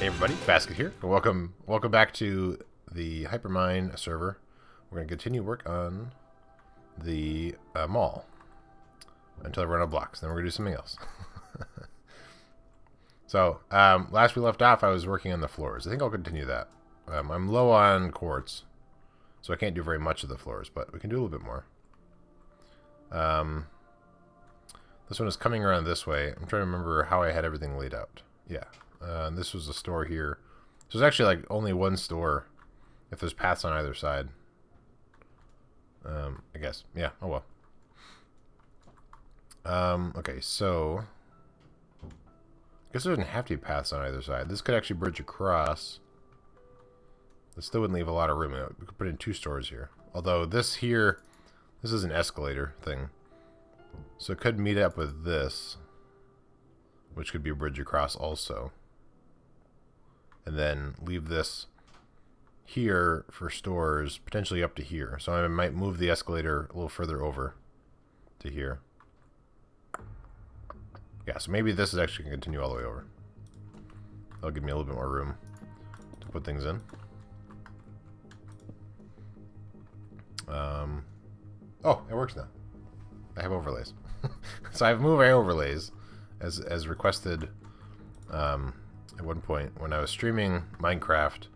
Hey everybody, Basket here. Welcome back to the Hypermine server. We're going to continue work on the mall until I run out of blocks. Then we're going to do something else. So, last we left off, I was working on the floors. I think I'll continue that. I'm low on quartz, so I can't do very much of the floors, but we can do a little bit more. This one is coming around this way. I'm trying to remember how I had everything laid out. Yeah. This was a store here. So there's actually like only one store if there's paths on either side. I guess. Yeah, oh well. Okay, so I guess there doesn't have to be paths on either side. This could actually bridge across. This still wouldn't leave a lot of room. We could put in two stores here. Although this here, this is an escalator thing. So it could meet up with this, which could be a bridge across also. And then leave this here for stores, potentially up to here. So I might move the escalator a little further over to here. Yeah, so maybe this is actually going to continue all the way over. That'll give me a little bit more room to put things in. Oh, it works now. I have overlays. So I've moved my overlays as requested at one point when I was streaming Minecraft.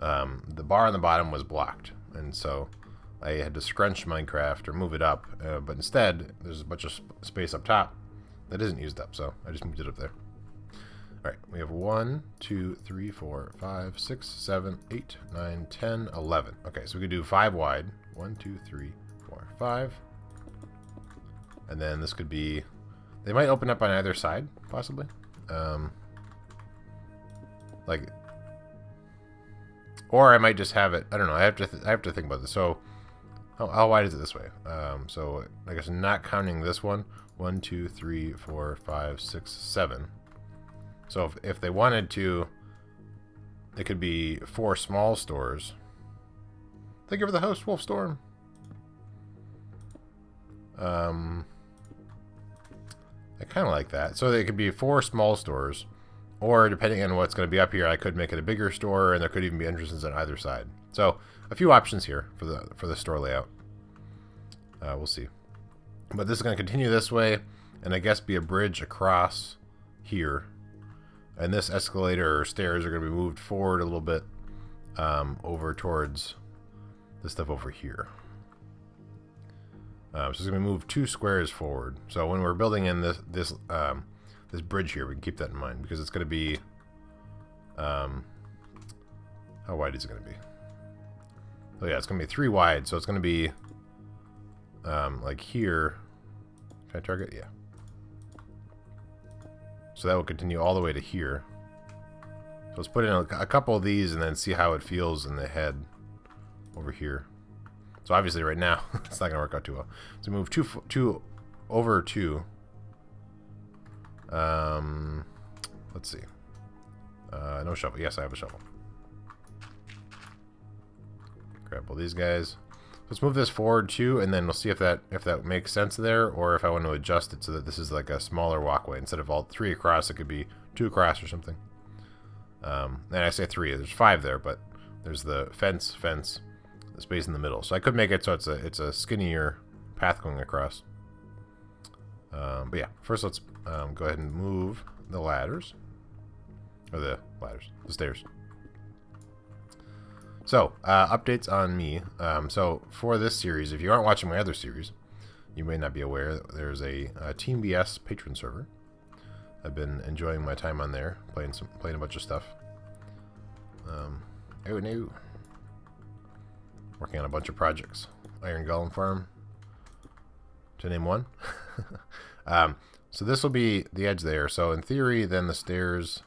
The bar on the bottom was blocked, and so I had to scrunch Minecraft or move it up, but instead there's a bunch of space up top that isn't used up, so I just moved it up there. Alright, we have 1, 2, 3, 4, 5, 6, 7, 8, 9, 10, 11. Okay, so we could do 5 wide. 1, 2, 3, 4, 5. And then this could be... They might open up on either side, possibly. Or I might just have it... I don't know. I have to think about this. So, how wide is it this way? So, I guess not counting this one. 1, 2, 3, 4, 5, 6, 7. So, if they wanted to, it could be 4 small stores. Thank you for the host, Wolfstorm. I kind of like that. So they could be 4 small stores, or depending on what's going to be up here, I could make it a bigger store, and there could even be entrances on either side. So a few options here for the store layout. We'll see. But this is going to continue this way, and I guess be a bridge across here. And this escalator or stairs are going to be moved forward a little bit over towards this stuff over here. So it's going to move 2 squares forward. So when we're building in this bridge here, we can keep that in mind, because it's going to be... how wide is it going to be? Oh yeah, it's going to be 3 wide, so it's going to be like here. Can I target? Yeah. So that will continue all the way to here. So let's put in a couple of these and then see how it feels in the head over here. So obviously right now, it's not going to work out too well. So move 2 over 2. Let's see. No shovel. Yes, I have a shovel. Grab all these guys. Let's move this forward 2, and then we'll see if that makes sense there, or if I want to adjust it so that this is like a smaller walkway. Instead of all 3 across, it could be 2 across or something. And I say 3. There's 5 there, but there's the fence, the space in the middle. So I could make it so it's a skinnier path going across. But yeah, first let's go ahead and move the ladders. Or the stairs. So, updates on me. So, for this series, if you aren't watching my other series, you may not be aware, there's a Team BS patron server. I've been enjoying my time on there, playing a bunch of stuff. Oh no. Working on a bunch of projects. Iron Golem Farm, to name one. So this will be the edge there. So in theory, then the stairs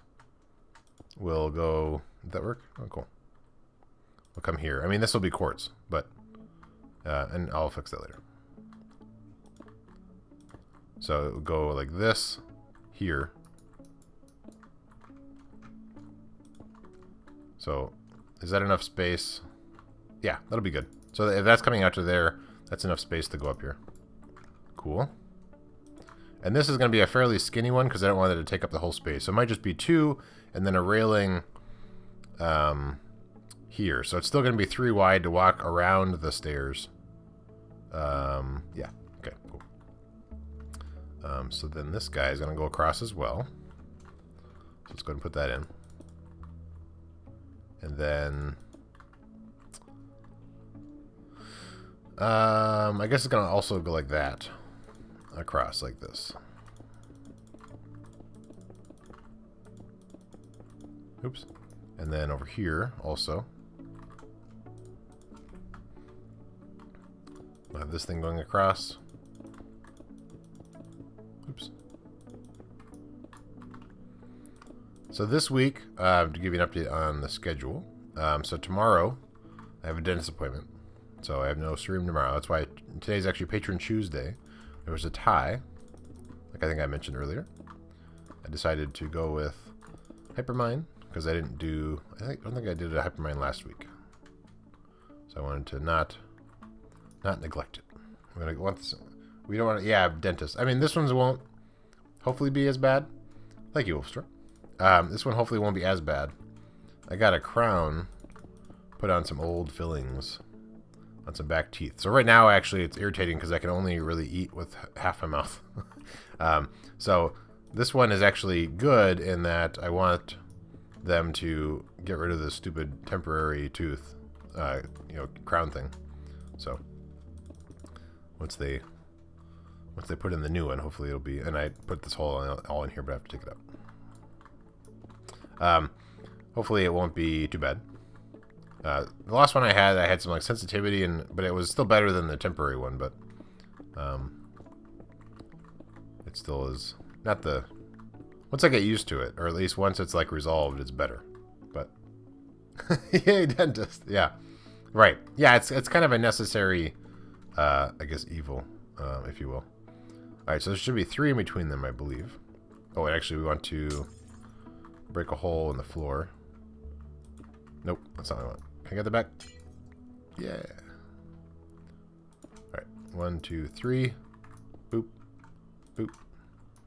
will go... Did that work? Oh, cool. We'll come here. I mean, this will be quartz, but... and I'll fix that later. So it will go like this, here. So, is that enough space? Yeah, that'll be good. So if that's coming out to there, that's enough space to go up here. Cool. And this is going to be a fairly skinny one because I don't want it to take up the whole space. So it might just be 2 and then a railing here. So it's still going to be 3 wide to walk around the stairs. Yeah. Okay, cool. So then this guy is going to go across as well. So let's go ahead and put that in. And then I guess it's going to also go like that. Across like this. Oops. And then over here also. We'll have this thing going across. Oops. So this week, to give you an update on the schedule. So tomorrow, I have a dentist appointment. So I have no stream tomorrow. That's why today's actually Patron Tuesday. There was a tie, like I think I mentioned earlier. I decided to go with Hypermine because I didn't do. I don't think I did a Hypermine last week, so I wanted to not neglect it. I'm gonna want this. We don't want to. Yeah, dentist. I mean, this one won't hopefully be as bad. Thank you, Wolfstar. This one hopefully won't be as bad. I got a crown, put on some old fillings. On some back teeth. So right now, actually, it's irritating because I can only really eat with half my mouth. So this one is actually good in that I want them to get rid of this stupid temporary tooth, crown thing. So once they put in the new one, hopefully it'll be. And I put this whole all in here, but I have to take it out. Hopefully it won't be too bad. The last one I had some like sensitivity, but it was still better than the temporary one. But it still is not the. Once I get used to it, or at least once it's like resolved, it's better. But yay, dentist! Yeah, right. Yeah, it's kind of a necessary, I guess, evil, if you will. All right, so there should be 3 in between them, I believe. Oh, and actually, we want to break a hole in the floor. Nope, that's not what I want. Can I get the back? Yeah. Alright. 1, 2, 3. Boop. Boop.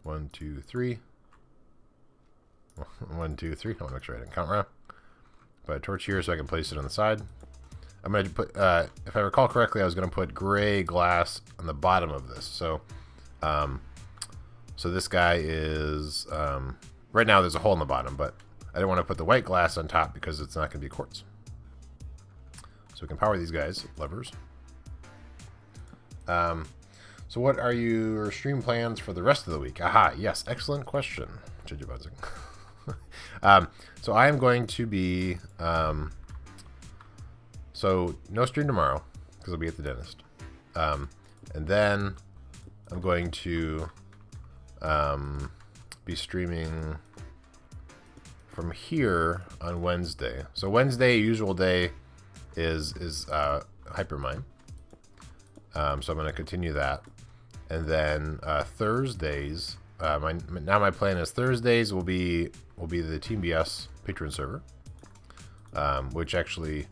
1, 2, 3. 1, 2, 3. I want to make sure I didn't count wrong. Put a torch here so I can place it on the side. I'm going to put, if I recall correctly, I was going to put gray glass on the bottom of this. So, so this guy is, right now there's a hole in the bottom, but I don't want to put the white glass on top because it's not going to be quartz. So we can power these guys, levers. So what are your stream plans for the rest of the week? Aha, yes, excellent question. So I am going to be, so no stream tomorrow because I'll be at the dentist. And then I'm going to be streaming from here on Wednesday. So Wednesday, usual day, is Hypermine. So I'm going to continue that, and then Thursdays. My plan is Thursdays will be the Team BS Patron server, which actually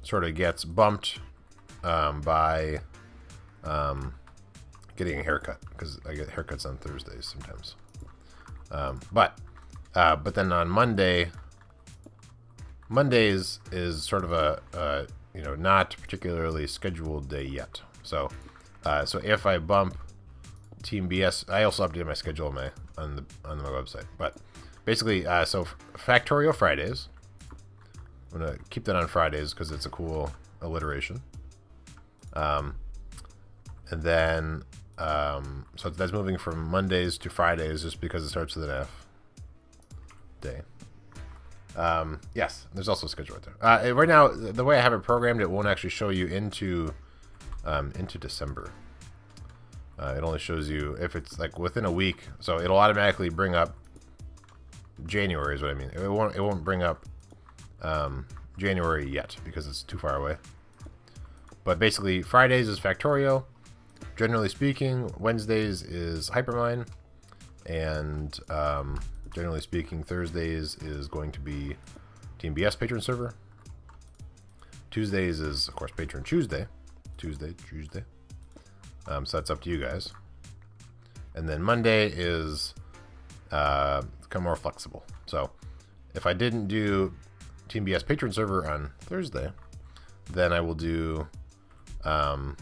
sort of gets bumped by getting a haircut because I get haircuts on Thursdays sometimes. But then on Mondays is sort of a not particularly scheduled day yet. So if I bump Team BS, I also updated my schedule on my website. But basically, so Factorio Fridays. I'm gonna keep that on Fridays because it's a cool alliteration. And then so that's moving from Mondays to Fridays just because it starts with an F. Day. Yes, there's also a schedule right there. Right now, the way I have it programmed, it won't actually show you into December. It only shows you if it's like within a week, so it'll automatically bring up January is what I mean. It won't bring up January yet because it's too far away. But basically, Fridays is Factorio. Generally speaking, Wednesdays is Hypermine, and generally speaking, Thursdays is going to be Team BS Patron server. Tuesdays is, of course, Patron Tuesday. Tuesday. So that's up to you guys. And then Monday is kind of more flexible. So if I didn't do Team BS patron server on Thursday, then I will do, then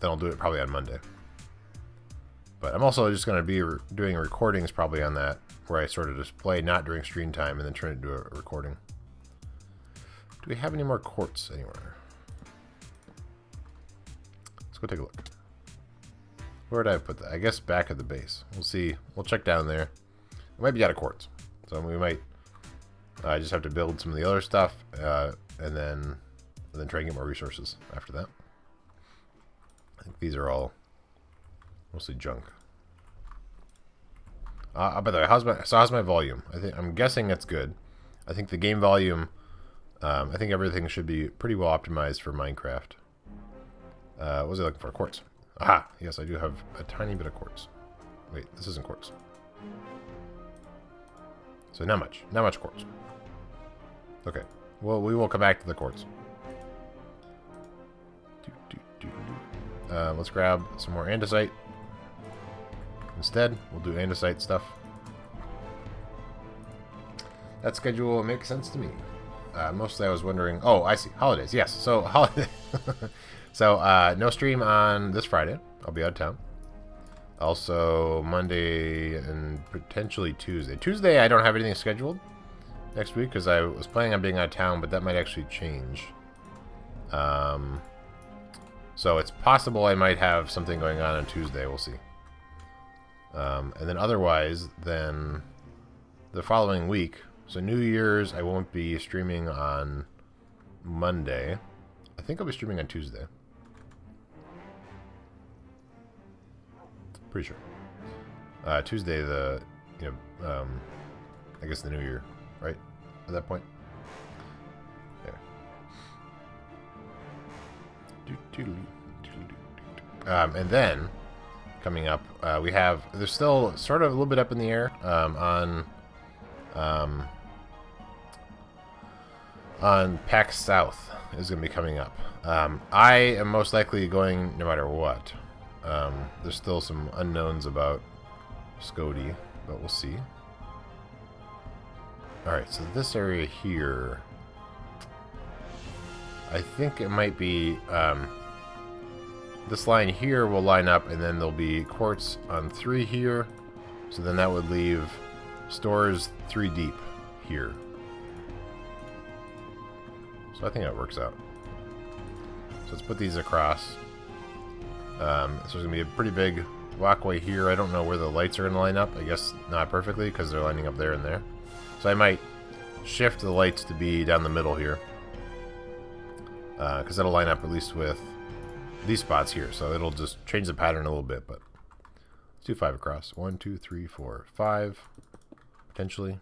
I'll do it probably on Monday. But I'm also just going to be doing recordings probably on that, where I sort of just play not during stream time and then turn it into a recording. Do we have any more quartz anywhere? Let's go take a look. Where did I put that? I guess back at the base. We'll see. We'll check down there. I might be out of quartz, so we might just have to build some of the other stuff, and then try and get more resources after that. I think these are all mostly junk. By the way, how's my volume? I'm guessing it's good. I think the game volume. I think everything should be pretty well optimized for Minecraft. What was I looking for? Quartz. Aha! Yes, I do have a tiny bit of quartz. Wait, this isn't quartz. So not much. Not much quartz. Okay. Well, we will come back to the quartz. Let's grab some more andesite. Instead, we'll do andesite stuff. That schedule makes sense to me. Mostly I was wondering... Oh, I see. Holidays. Yes. So, holiday. So, no stream on this Friday. I'll be out of town. Also, Monday and potentially Tuesday. Tuesday, I don't have anything scheduled next week because I was planning on being out of town, but that might actually change. So, it's possible I might have something going on Tuesday. We'll see. And then otherwise, then the following week... So New Year's, I won't be streaming on Monday. I think I'll be streaming on Tuesday. Pretty sure. Tuesday, I guess the New Year, right? At that point. Yeah. And then coming up, there's still sort of a little bit up in the air on PAX South is going to be coming up. I am most likely going no matter what. There's still some unknowns about Scody, but we'll see. Alright, so this area here, I think it might be, this line here will line up, and then there'll be quartz on 3 here, so then that would leave stores 3 deep here. So I think that works out. So let's put these across. So there's going to be a pretty big walkway here. I don't know where the lights are going to line up. I guess not perfectly because they're lining up there and there. So I might shift the lights to be down the middle here. Because that'll line up at least with these spots here. So it'll just change the pattern a little bit. But let's do 5 across. 1, 2, 3, 4, 5. Potentially.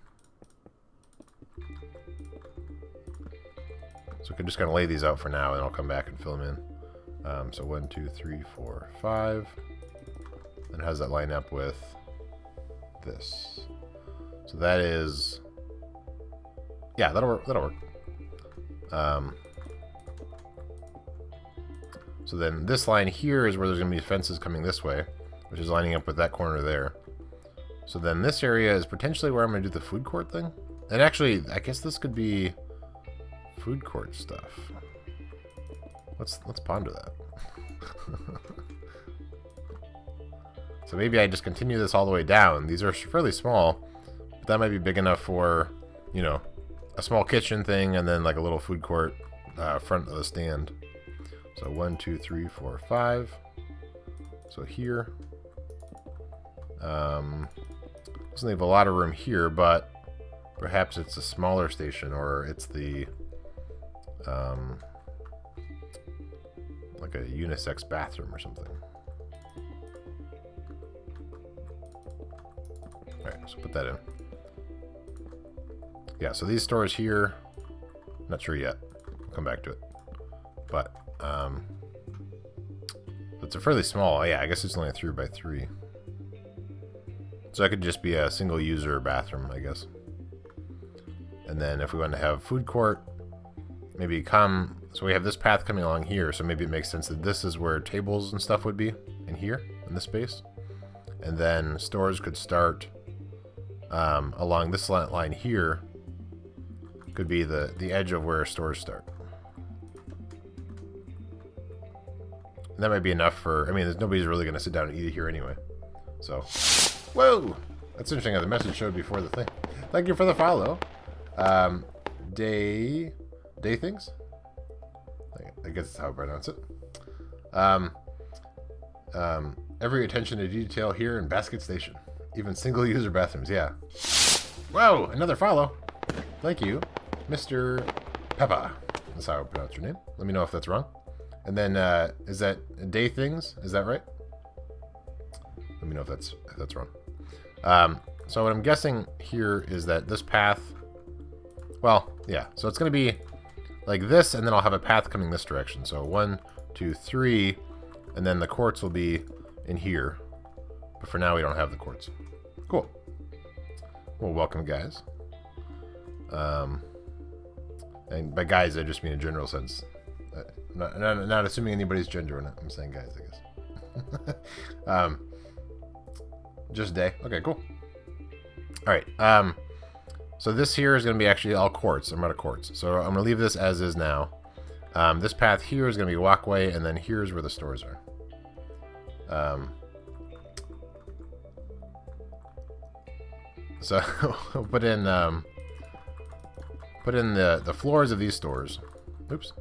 So we can just kind of lay these out for now, and I'll come back and fill them in. So 1, 2, 3, 4, 5. And how does that line up with this? So that is... Yeah, that'll work. That'll work. So then this line here is where there's going to be fences coming this way, which is lining up with that corner there. So then this area is potentially where I'm going to do the food court thing. And actually, I guess this could be food court stuff. Let's ponder that. So maybe I just continue this all the way down. These are fairly small, but that might be big enough for, you know, a small kitchen thing and then like a little food court front of the stand. So 1, 2, 3, 4, 5. So here. Doesn't leave a lot of room here, but perhaps it's a smaller station, or it's the like a unisex bathroom or something. Alright, so put that in. Yeah, so these stores here, not sure yet. I'll come back to it. But it's a fairly small, yeah, I guess it's only a 3x3. So that could just be a single user bathroom, I guess. And then if we want to have food court, maybe so we have this path coming along here, so maybe it makes sense that this is where tables and stuff would be, in here, in this space. and then stores could start along this line here. Could be the edge of where stores start. And that might be enough for, I mean, nobody's really going to sit down and eat it here anyway. So, whoa! That's interesting how the message showed before the thing. Thank you for the follow. Day things? I guess that's how I pronounce it. Every attention to detail here in Basket Station. Even single-user bathrooms, yeah. Whoa! Another follow. Thank you, Mr. Peppa. That's how I pronounce your name. Let me know if that's wrong. And then, is that day things? Is that right? Let me know if that's wrong. So what I'm guessing here is that this path, well, yeah. So it's going to be like this, and then I'll have a path coming this direction. So 1, 2, 3, and then the quartz will be in here. But for now, we don't have the quartz. Cool. Well, welcome, guys. And by guys, I just mean in general sense. Not assuming anybody's gender when I'm saying guys, I guess. Just day. Okay, cool. All right. So this here is going to be actually all quartz. I'm out of quartz. So I'm going to leave this as is now. This path here is going to be walkway, and then here's where the stores are. So we'll put in the floors of these stores. Oops.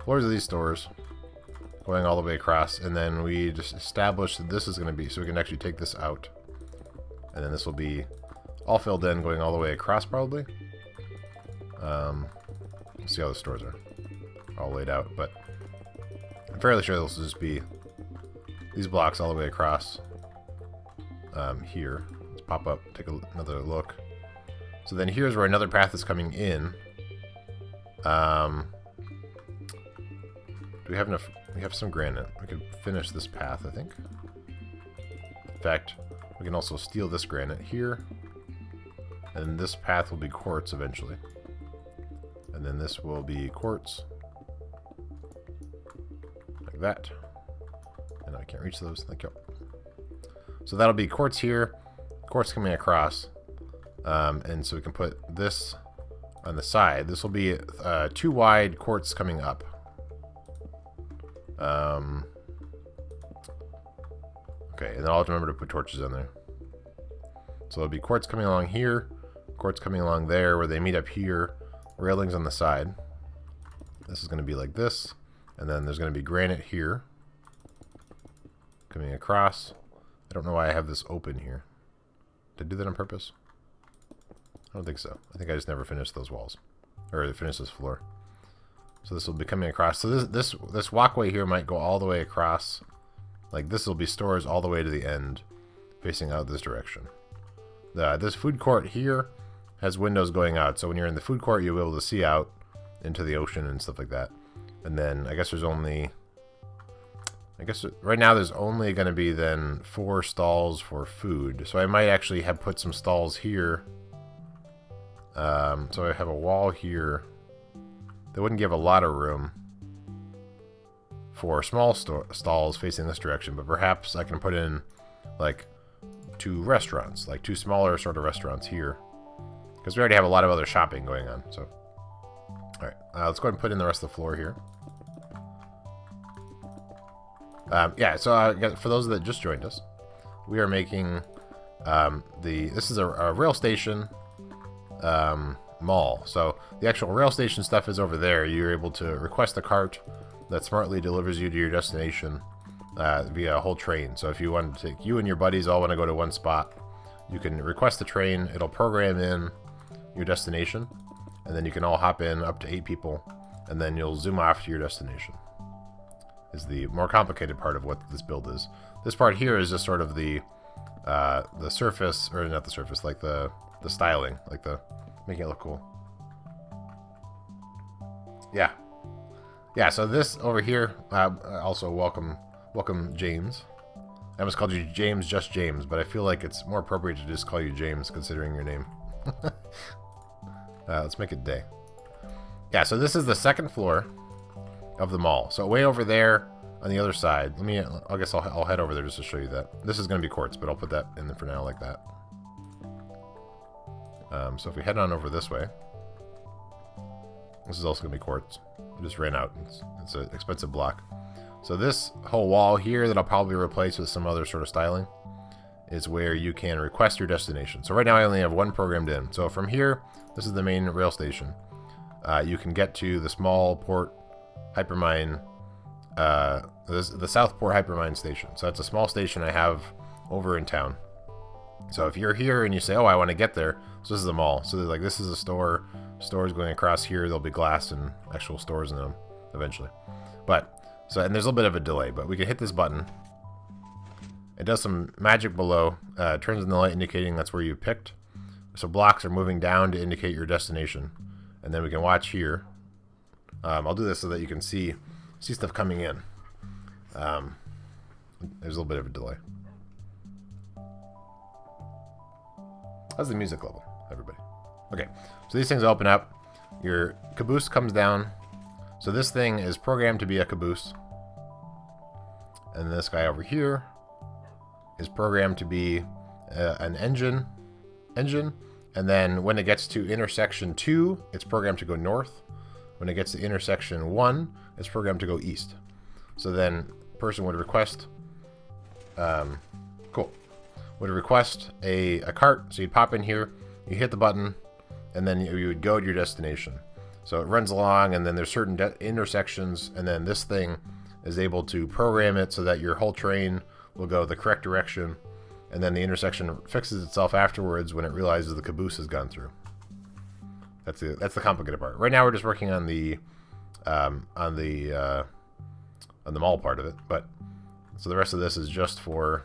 Floors of these stores going all the way across, and then we just establish that this is going to be, so we can actually take this out, and then this will be all filled in going all the way across probably. Let's see how the stores are all laid out, but I'm fairly sure this will just be these blocks all the way across here. Let's pop up, take another look. So then here's where another path is coming in. Do we have enough? We have some granite. We could finish this path, I think. In fact, we can also steal this granite here. And this path will be quartz eventually. And then this will be quartz. Like that. And I can't reach those. Thank you. So that'll be quartz here. Quartz coming across. And so we can put this on the side. This will be 2 wide quartz coming up. Okay, and then I'll have to remember to put torches in there. So there'll be quartz coming along here, quartz coming along there, where they meet up here, railings on the side. This is going to be like this, and then there's going to be granite here, coming across. I don't know why I have this open here. Did I do that on purpose? I don't think so. I think I just never finished those walls, or finished this floor. So this will be coming across. So this walkway here might go all the way across. Like this will be stores all the way to the end, facing out this direction. This food court here has windows going out. So when you're in the food court, you'll be able to see out into the ocean and stuff like that. And then I guess there's only, right now there's only going to be then 4 stalls for food. So I might actually have put some stalls here. So I have a wall here. They wouldn't give a lot of room for small stalls facing this direction, but perhaps I can put in like 2 restaurants, like 2 smaller sort of restaurants here, because we already have a lot of other shopping going on. So, all right, let's go ahead and put in the rest of the floor here. Yeah, so for those that just joined us, we are making this is a rail station mall. So the actual rail station stuff is over there. You're able to request a cart that smartly delivers you to your destination via a whole train. So if you want to take, you and your buddies all want to go to one spot, you can request the train. It'll program in your destination, and then you can all hop in, up to 8 people, and then you'll zoom off to your destination. Is the more complicated part of what this build is. This part here is just sort of the surface, or not the surface, like the styling, like the making it look cool. Yeah. Yeah, so this over here, also welcome James. I almost called you James, just James, but I feel like it's more appropriate to just call you James considering your name. Let's make it day. Yeah, so this is the second floor of the mall. So way over there on the other side, I guess I'll head over there just to show you that. This is going to be quartz, but I'll put that in there for now like that. So if we head on over this way, this is also going to be quartz. I just ran out. It's an expensive block. So this whole wall here that I'll probably replace with some other sort of styling is where you can request your destination. So right now I only have one programmed in. So from here, this is the main rail station. You can get to the small port Hypermine, the Southport Hypermine station. So that's a small station I have over in town. So if you're here and you say, oh, I want to get there, so this is the mall. So like this is a store. Stores going across here. There'll be glass and actual stores in them eventually. But so, and there's a little bit of a delay, but we can hit this button. It does some magic below. Turns on the light indicating that's where you picked. So blocks are moving down to indicate your destination. And then we can watch here. I'll do this so that you can see stuff coming in. There's a little bit of a delay. How's the music level, everybody? Okay, so these things open up. Your caboose comes down. So this thing is programmed to be a caboose. And this guy over here is programmed to be an engine. And then when it gets to intersection 2, it's programmed to go north. When it gets to intersection 1, it's programmed to go east. So then person would request, would request a cart. So you'd pop in here, you hit the button, and then you would go to your destination. So it runs along, and then there's certain intersections, and then this thing is able to program it so that your whole train will go the correct direction, and then the intersection fixes itself afterwards when it realizes the caboose has gone through. That's the complicated part. Right now we're just working on the mall part of it, but so the rest of this is just for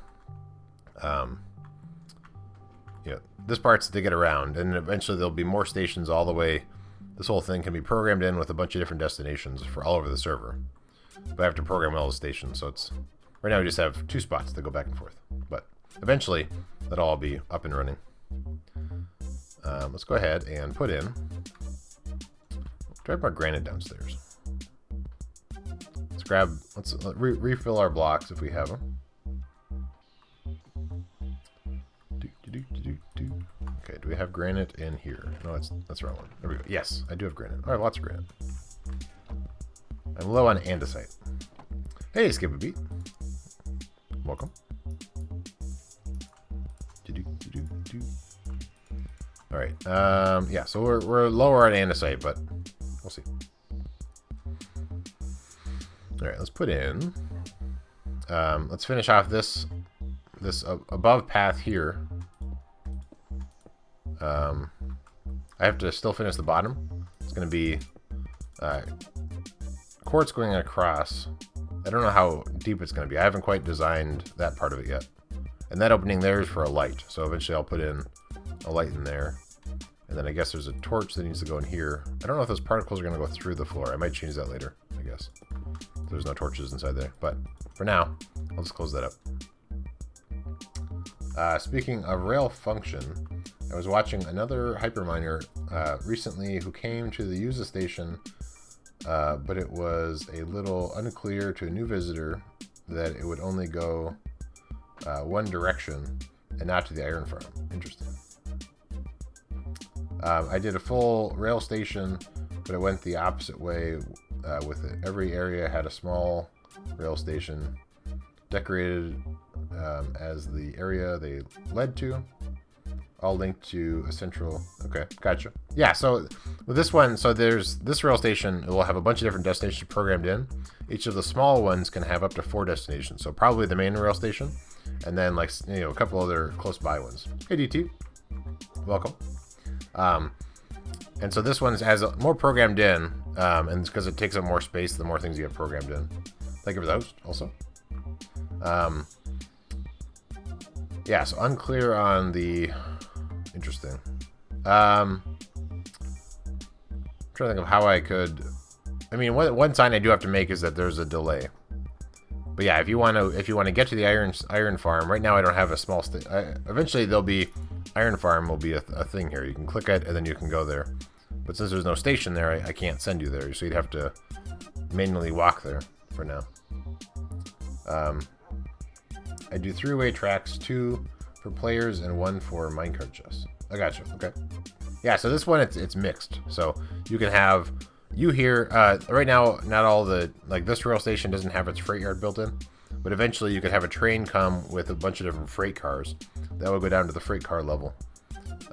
this part's to get around, and eventually there'll be more stations all the way. This whole thing can be programmed in with a bunch of different destinations for all over the server, but I have to program all the stations. So it's right now we just have 2 spots that go back and forth, but eventually that'll all be up and running. Let's go ahead and put in. Grab our granite downstairs. Let's refill our blocks if we have them. Okay, do we have granite in here? No, that's the wrong one. There we go. Yes, I do have granite. I have lots of granite. I'm low on andesite. Hey, skip a beat. Welcome. All right. Yeah. So we're lower on andesite, but we'll see. All right. Let's put in. Let's finish off this above path here. I have to still finish the bottom. It's going to be quartz going across. I don't know how deep it's going to be. I haven't quite designed that part of it yet. And that opening there is for a light. So eventually I'll put in a light in there. And then I guess there's a torch that needs to go in here. I don't know if those particles are going to go through the floor. I might change that later, I guess. There's no torches inside there. But for now, I'll just close that up. Speaking of rail function, I was watching another hyperminer recently who came to the user station, but it was a little unclear to a new visitor that it would only go one direction and not to the iron farm. Interesting. I did a full rail station, but it went the opposite way with it. Every area had a small rail station decorated as the area they led to. All linked to a central. Okay, gotcha. Yeah, so with this one, so there's this rail station. It will have a bunch of different destinations programmed in. Each of the small ones can have up to 4 destinations. So probably the main rail station, and then like a couple other close by ones. Hey DT, welcome. And so this one has more programmed in, and because it takes up more space, the more things you get programmed in. Thank you for the host, also. Yeah, so unclear on the. Interesting. I'm trying to think of how I could. I mean, one sign I do have to make is that there's a delay. But yeah, if you want to get to the iron farm, right now I don't have a small state. Eventually there'll be iron farm will be a thing here. You can click it and then you can go there. But since there's no station there, I can't send you there. So you'd have to manually walk there for now. I do 3-way tracks, 2 for players and 1 for minecart chests. I gotcha. Okay. Yeah, so this one it's mixed. So you can have you here right now. Not all the this rail station doesn't have its freight yard built in, but eventually you could have a train come with a bunch of different freight cars that will go down to the freight car level.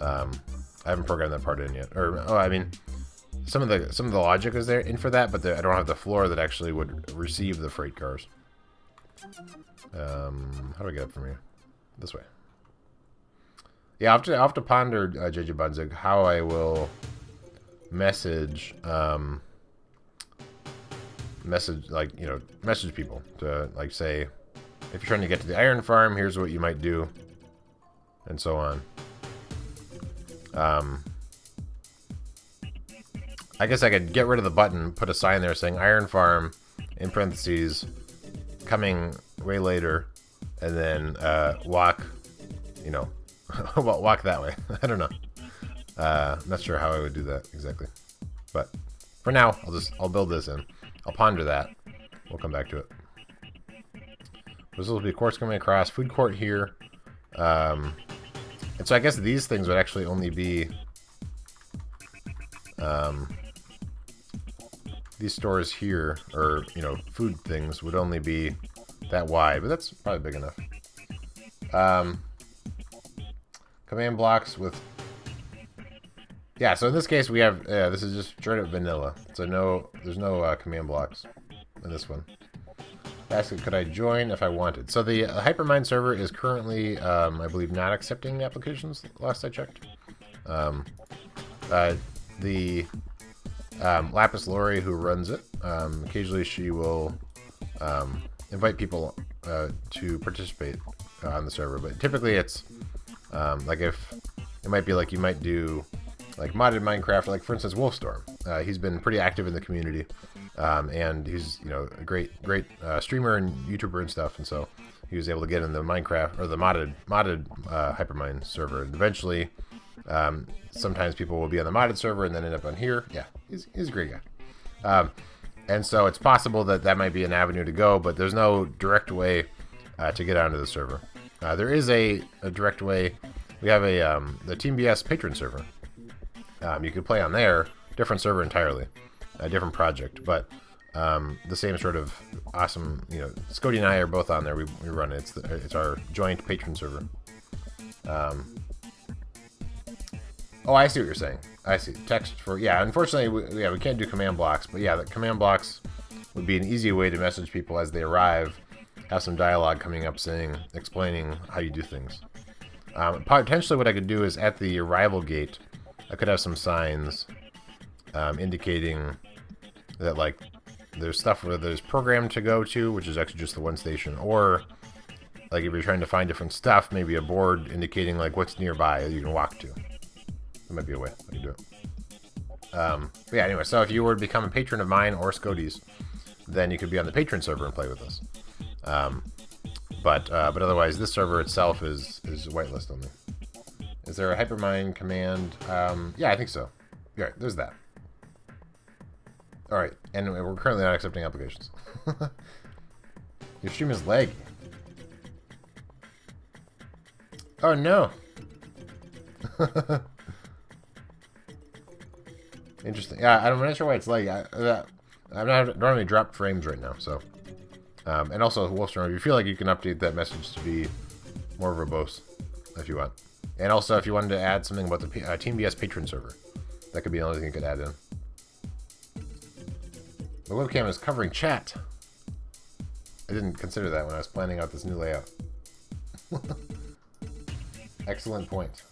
I haven't programmed that part in yet, or I mean, some of the logic is there in for that, but I don't have the floor that actually would receive the freight cars. How do I get up from here? This way. Yeah, I'll have to ponder, JJ Bunzig, how I will message message people to say, if you're trying to get to the iron farm, here's what you might do, and so on. I guess I could get rid of the button, put a sign there saying iron farm in parentheses, coming way later, and then walk, walk that way. I don't know. I'm not sure how I would do that exactly, but for now, I'll build this in. I'll ponder that. We'll come back to it. This will be a course coming across, food court here, and so I guess these things would actually only be these stores here, or food things would only be that wide, but that's probably big enough. Command blocks with, yeah, so in this case we have, this is just straight up vanilla, so there's no command blocks in this one. Basket, could I join if I wanted? So the Hypermine server is currently, I believe, not accepting applications, last I checked. The Lapis Lori, who runs it, occasionally she will invite people to participate on the server, but typically it's if it might be you might do modded Minecraft, for instance Wolfstorm. He's been pretty active in the community, and he's a great streamer and YouTuber and stuff, and so he was able to get in the Minecraft or the modded Hypermine server, and eventually sometimes people will be on the modded server and then end up on here. Yeah, he's a great guy. And so it's possible that might be an avenue to go, but there's no direct way to get onto the server. There is a direct way. We have the Team BS patron server. You could play on there, different server entirely, a different project, but the same sort of awesome. Scody and I are both on there. We run it. It's our joint patron server. Oh, I see what you're saying. I see. Text for, yeah, unfortunately, we can't do command blocks, but yeah, the command blocks would be an easy way to message people as they arrive, have some dialogue coming up explaining how you do things. Potentially what I could do is at the arrival gate, I could have some signs indicating that, there's stuff where there's programmed to go to, which is actually just the one station, or, if you're trying to find different stuff, maybe a board indicating, what's nearby that you can walk to. That might be a way I can do it. But yeah, anyway, so if you were to become a patron of mine or Scody's, then you could be on the patron server and play with us. But otherwise, this server itself is whitelist only. Is there a Hypermine command? Yeah, I think so. Yeah, there's that. All right, and we're currently not accepting applications. Your stream is laggy. Oh no. Interesting. Yeah, I'm not sure why it's laggy. I'm not normally drop frames right now, so. And also, Wolfstrom, if you feel like you can update that message to be more verbose, if you want. And also, if you wanted to add something about the Team BS patron server, that could be another thing you could add in. The webcam is covering chat. I didn't consider that when I was planning out this new layout. Excellent point.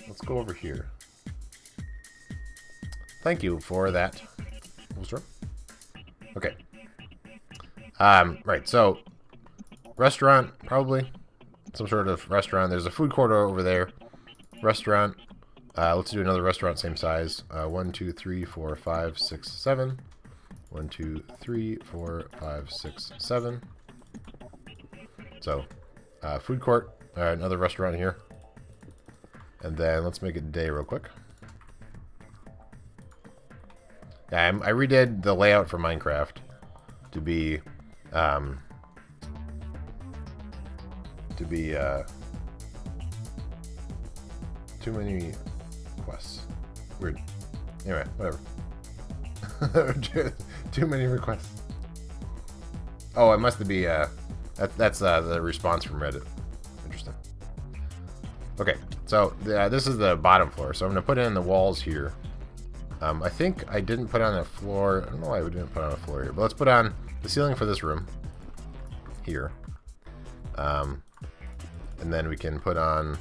Let's go over here. Thank you for that. Okay. Right, so restaurant, probably. Some sort of restaurant. There's a food court over there. Restaurant. Let's do another restaurant, same size. 1, 2, 3, 4, 5, 6, 7. 1, 2, 3, 4, 5, 6, 7. So, food court. Another restaurant here. And then let's make it day real quick. Yeah, I redid the layout for Minecraft to be too many requests. Weird. Anyway, whatever. Too many requests. Oh, it must be that's the response from Reddit. Interesting. Okay, so this is the bottom floor. So I'm gonna put in the walls here. I think I didn't put on a floor. I don't know why we didn't put on a floor here, but let's put on the ceiling for this room here. And then we can put on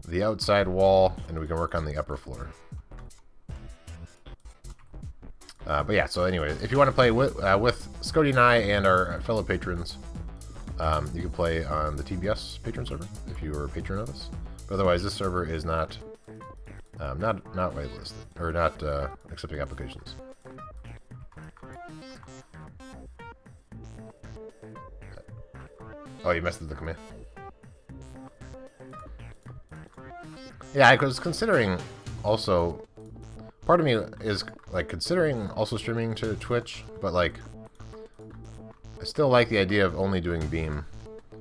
the outside wall, and we can work on the upper floor. But yeah, so anyway, if you want to play with Scody and I and our fellow patrons, you can play on the TBS patron server if you are a patron of us. But otherwise, this server is not whitelisted or not accepting applications. Oh, you messed with the command. Yeah, I was considering also. Part of me is like considering also streaming to Twitch, but like I still like the idea of only doing Beam,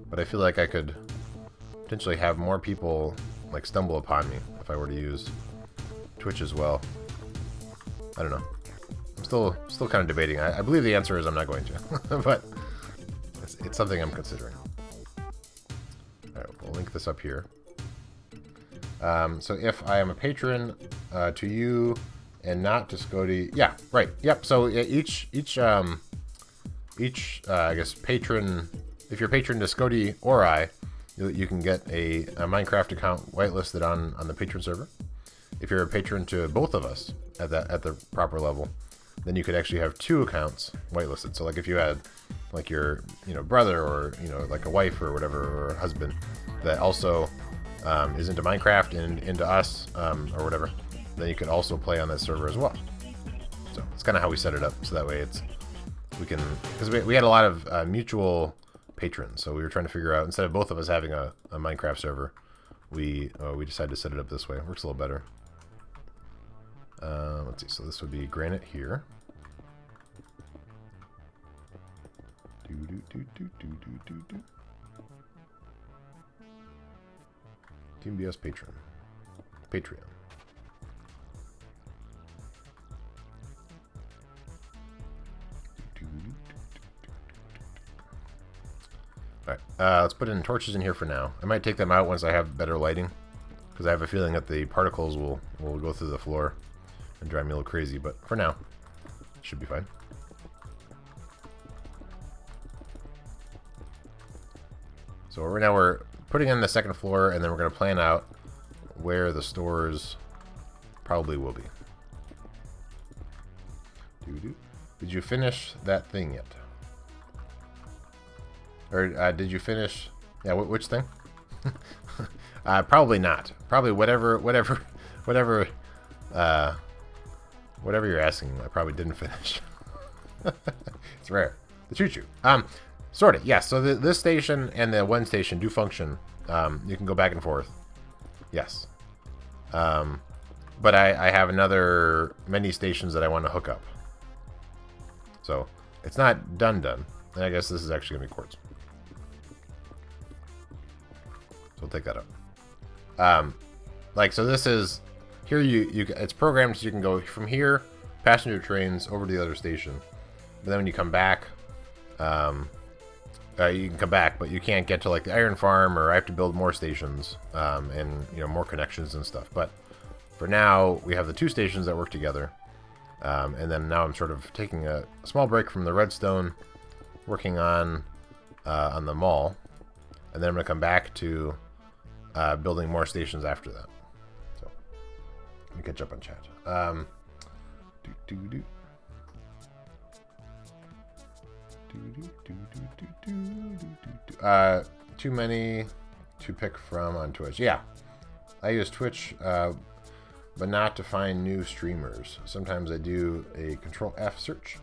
but I feel like I could potentially have more people like stumble upon me if I were to use Twitch as well. I don't know. I'm still kind of debating. I believe the answer is I'm not going to, but it's something I'm considering. All right, we'll link this up here. So if I am a patron to you and not to Scody, yeah, right, yep. So each I guess patron, if you're a patron to Scody or I, you can get a Minecraft account whitelisted on the patron server. If you're a patron to both of us at the proper level, then you could actually have 2 accounts whitelisted. So like if you had like your brother or like a wife or whatever, or a husband that also is into Minecraft and into us or whatever, then you could also play on that server as well. So it's kind of how we set it up, so that way we can, because we had a lot of mutual patrons, so we were trying to figure out, instead of both of us having a Minecraft server, we decided to set it up this way. It works a little better. Let's see, so this would be granite here. Team BS Patreon. Alright, let's put in torches in here for now. I might take them out once I have better lighting, because I have a feeling that the particles will go through the floor and drive me a little crazy, but for now, it should be fine. So right now we're putting in the second floor, and then we're going to plan out where the stores probably will be. Did you finish that thing yet? Or did you finish? Yeah, which thing? Probably not. Probably whatever you're asking, I probably didn't finish. It's rare. The choo-choo. Sort of, yes. So this station and the one station do function. You can go back and forth. Yes. But I have many stations that I want to hook up. So it's not done. And I guess this is actually going to be quartz. So we'll take that up. So this is, here it's programmed so you can go from here, passenger trains, over to the other station. But then when you come back, you can come back, but you can't get to like the iron farm, or I have to build more stations and more connections and stuff. But for now, we have the 2 stations that work together, and then now I'm sort of taking a small break from the redstone, working on the mall, and then I'm gonna come back to building more stations after that. So let me catch up on chat. Too many to pick from on Twitch. Yeah, I use Twitch, but not to find new streamers. Sometimes I do a Control F search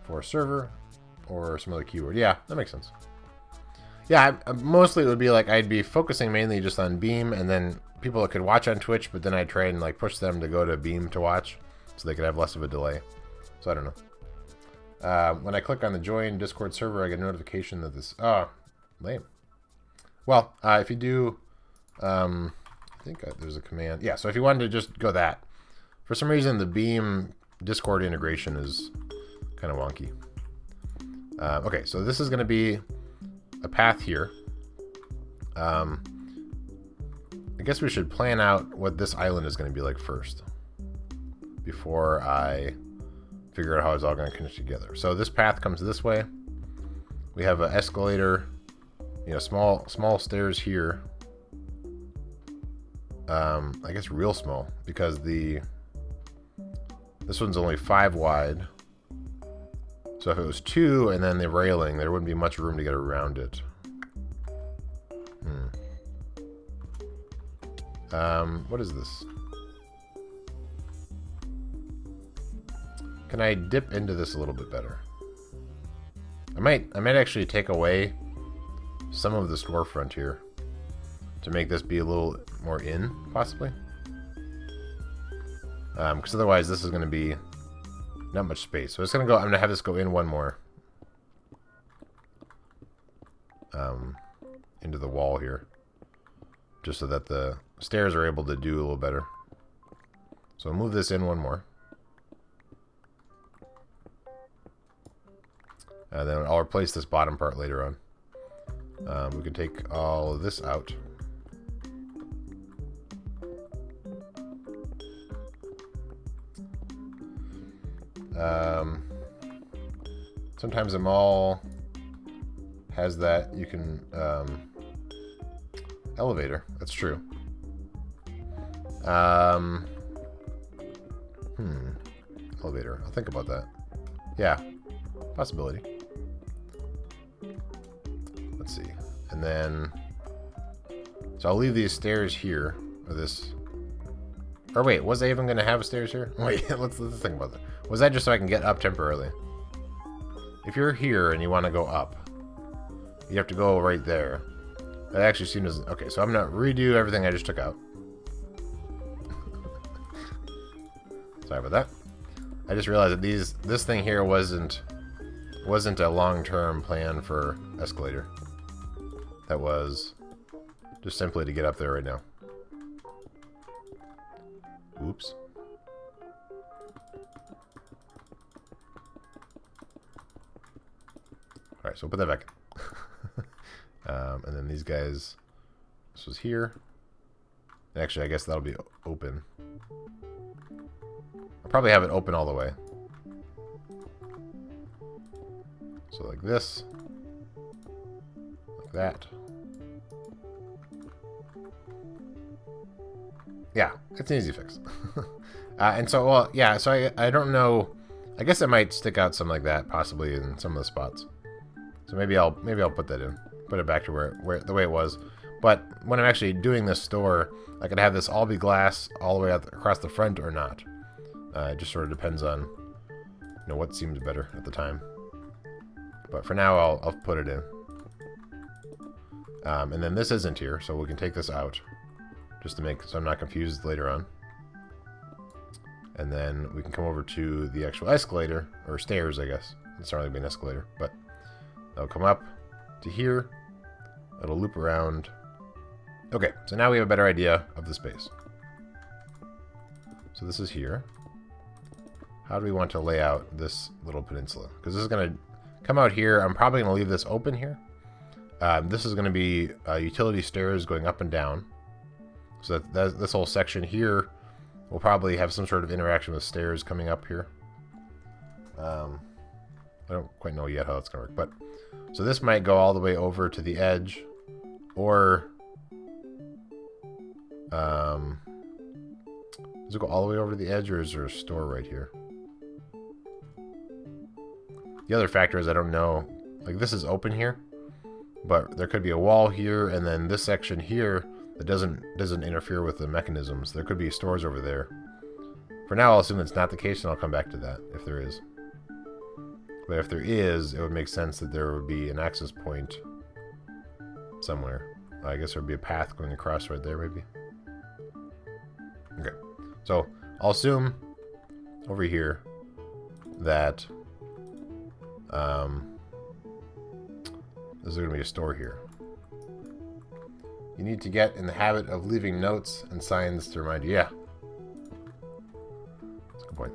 for a server or some other keyword. Yeah, that makes sense. Yeah, mostly it would be like I'd be focusing mainly just on Beam, and then people that could watch on Twitch, but then I try and like push them to go to Beam to watch, so they could have less of a delay. So I don't know. When I click on the join Discord server, I get a notification that this... Oh, lame. Well, if you do... I think there's a command. Yeah, so if you wanted to just go that. For some reason, the Beam Discord integration is kind of wonky. Okay, so this is going to be a path here. I guess we should plan out what this island is going to be like first, before I figure out how it's all going to connect together. So this path comes this way. We have an escalator, you know, small stairs here. I guess real small, because this one's only 5 wide. So if it was 2 and then the railing, there wouldn't be much room to get around it. What is this? Can I dip into this a little bit better? I might actually take away some of the storefront here to make this be a little more in, possibly. Because otherwise this is going to be not much space. So it's going to go. I'm going to have this go in one more. Into the wall here, just so that the stairs are able to do a little better. So I'll move this in one more. And then I'll replace this bottom part later on. We can take all of this out. Sometimes a mall has that. You can elevator. That's true. Elevator. I'll think about that. Yeah, possibility. Let's see. And then, so I'll leave these stairs here, or this. Or wait, was I even going to have stairs here? Wait, let's think about that. Was that just so I can get up temporarily? If you're here and you want to go up, you have to go right there. That actually seems... Okay, so I'm going to redo everything I just took out. Sorry about that. I just realized that this thing here wasn't a long-term plan for escalator. That was just simply to get up there right now. Oops. Alright, so we'll put that back in. And then these guys, this was here. Actually, I guess that'll be open. I'll probably have it open all the way. So like this. Like that. Yeah, it's an easy fix. And so, well, yeah, so I don't know. I guess it might stick out something like that, possibly in some of the spots. So maybe I'll put that in, put it back to where the way it was. But when I'm actually doing this store, I could have this all be glass all the way out across the front or not. It just sort of depends on, you know, what seems better at the time. But for now, I'll put it in. And then this isn't here, so we can take this out, just to make so I'm not confused later on. And then we can come over to the actual escalator, or stairs, I guess. It's not really be an escalator, but it'll come up to here. It'll loop around. Okay, so now we have a better idea of the space. So this is here. How do we want to lay out this little peninsula? Because this is going to come out here. I'm probably going to leave this open here. This is going to be utility stairs going up and down. So that this whole section here will probably have some sort of interaction with stairs coming up here. I don't quite know yet how that's going to work. But so this might go all the way over to the edge. Or... does it go all the way over to the edge, or is there a store right here? The other factor is I don't know. Like, this is open here, but there could be a wall here, and then this section here that doesn't interfere with the mechanisms. There could be stores over there. For now, I'll assume it's not the case, and I'll come back to that if there is. But if there is, it would make sense that there would be an access point somewhere. I guess there would be a path going across right there, maybe. Okay, so I'll assume over here that there's going to be a store here. You need to get in the habit of leaving notes and signs to remind you. Yeah. That's a good point.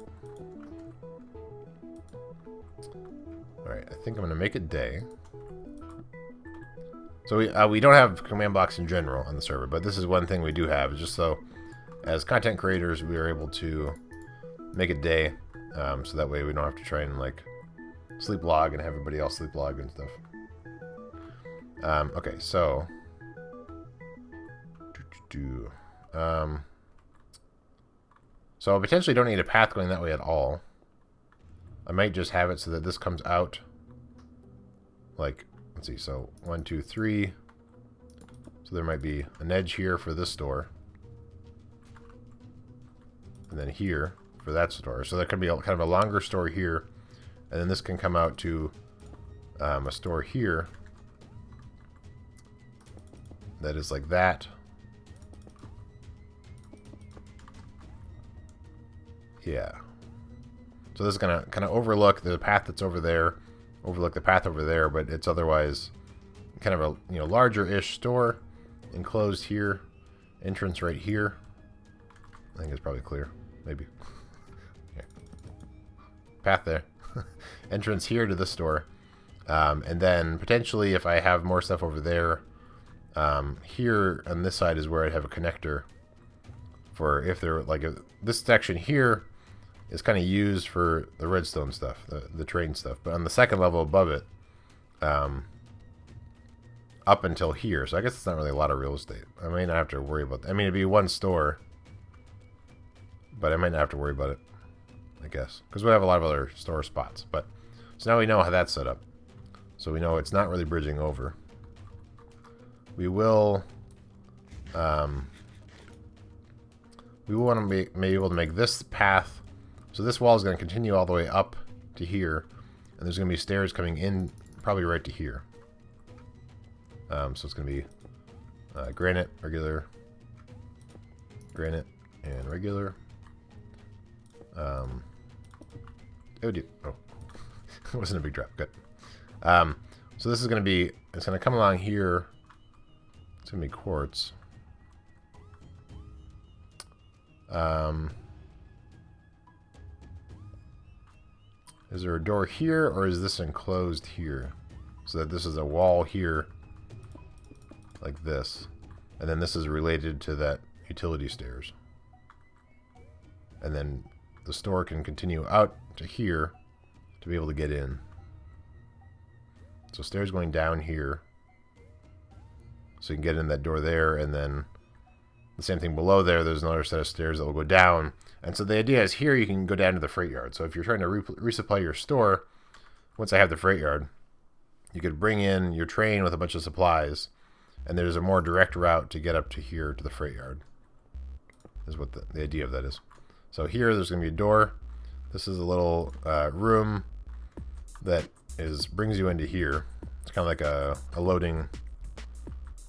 Alright, I think I'm going to make it day. So we don't have command blocks in general on the server, but this is one thing we do have, just so as content creators we are able to make it day, so that way we don't have to try and like sleep log and have everybody else sleep log and stuff. Okay, so so I potentially don't need a path going that way at all. I might just have it so that this comes out like, let's see, so 1, 2, 3. So there might be an edge here for this store, and then here for that store. So there could be kind of a longer store here, and then this can come out to a store here that is like that. Yeah. So this is gonna kind of overlook the path that's over there, overlook the path over there, but it's otherwise kind of a larger-ish store, enclosed here, entrance right here. I think it's probably clear, maybe. Okay. Path there, entrance here to this store, and then potentially if I have more stuff over there, here on this side is where I'd have a connector for if there like this section here is kind of used for the redstone stuff, the train stuff. But on the second level above it, up until here, so I guess it's not really a lot of real estate. I may not have to worry about that. I mean, it'd be one store, but I might not have to worry about it, I guess, because we have a lot of other store spots. But so now we know how that's set up, so we know it's not really bridging over. We will want to be able to make this path. So this wall is going to continue all the way up to here, and there's going to be stairs coming in probably right to here. So it's going to be granite, regular, granite, and regular. It wasn't a big drop. Good. So this is going to be, it's going to come along here. It's going to be quartz. Is there a door here, or is this enclosed here? So that this is a wall here, like this. And then this is related to that utility stairs. And then the store can continue out to here to be able to get in. So stairs going down here. So you can get in that door there, and then the same thing below there, there's another set of stairs that will go down. And so the idea is here you can go down to the freight yard. So if you're trying to resupply your store, once I have the freight yard, you could bring in your train with a bunch of supplies, and there's a more direct route to get up to here to the freight yard, is what the idea of that is. So here there's going to be a door. This is a little room that brings you into here. It's kind of like a loading,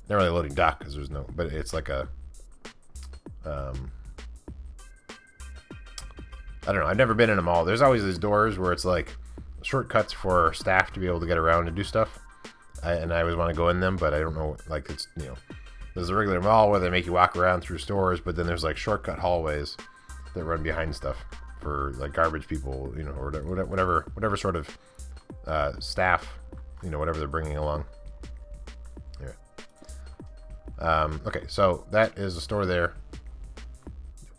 not really a loading dock because there's no, but it's like a, I don't know. I've never been in them all. There's always these doors where it's like shortcuts for staff to be able to get around and do stuff. And I always want to go in them, but I don't know. Like it's, there's a regular mall where they make you walk around through stores, but then there's like shortcut hallways that run behind stuff for like garbage people, or whatever sort of staff, whatever they're bringing along. Anyway. Okay, so that is a store there.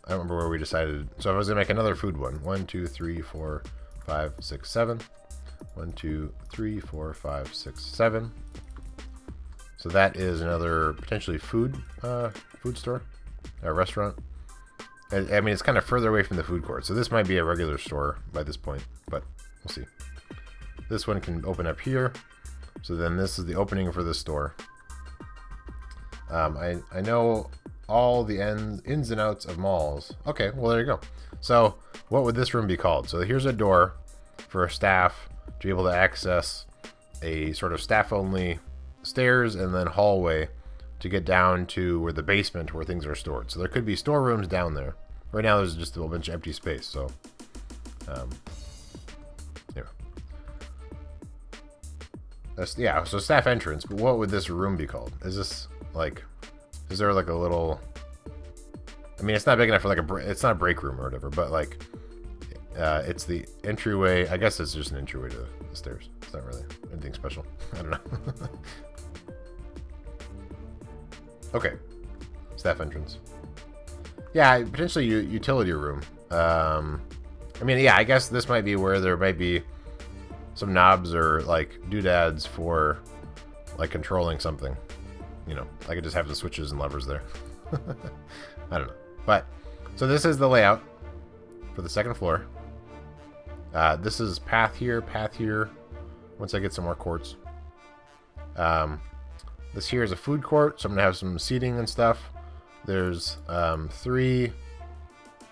I don't remember where we decided. So I was going to make another food one. 1, 2, 3, 4, 5, 6, 7. 1, 2, 3, 4, 5, 6, 7. So that is another potentially food store, a restaurant. I mean, it's kind of further away from the food court. So this might be a regular store by this point, but we'll see. This one can open up here. So then this is the opening for this store. I know all the ins and outs of malls. Okay, well, there you go. So what would this room be called? So here's a door for staff to be able to access a sort of staff-only stairs and then hallway to get down to where the basement where things are stored. So there could be storerooms down there. Right now there's just a bunch of empty space. So Yeah, so staff entrance. But what would this room be called? Is this like, is there like a little? I mean, it's not big enough for like it's not a break room or whatever, but like, it's the entryway. I guess it's just an entryway to the stairs. It's not really anything special. I don't know. Okay, staff entrance. Yeah, potentially utility room. I mean, yeah, I guess this might be where there might be some knobs or like doodads for like controlling something. You know, I could just have the switches and levers there. I don't know. But, so this is the layout for the second floor. This is path here, once I get some more quartz. This here is a food court, so I'm going to have some seating and stuff. There's 3...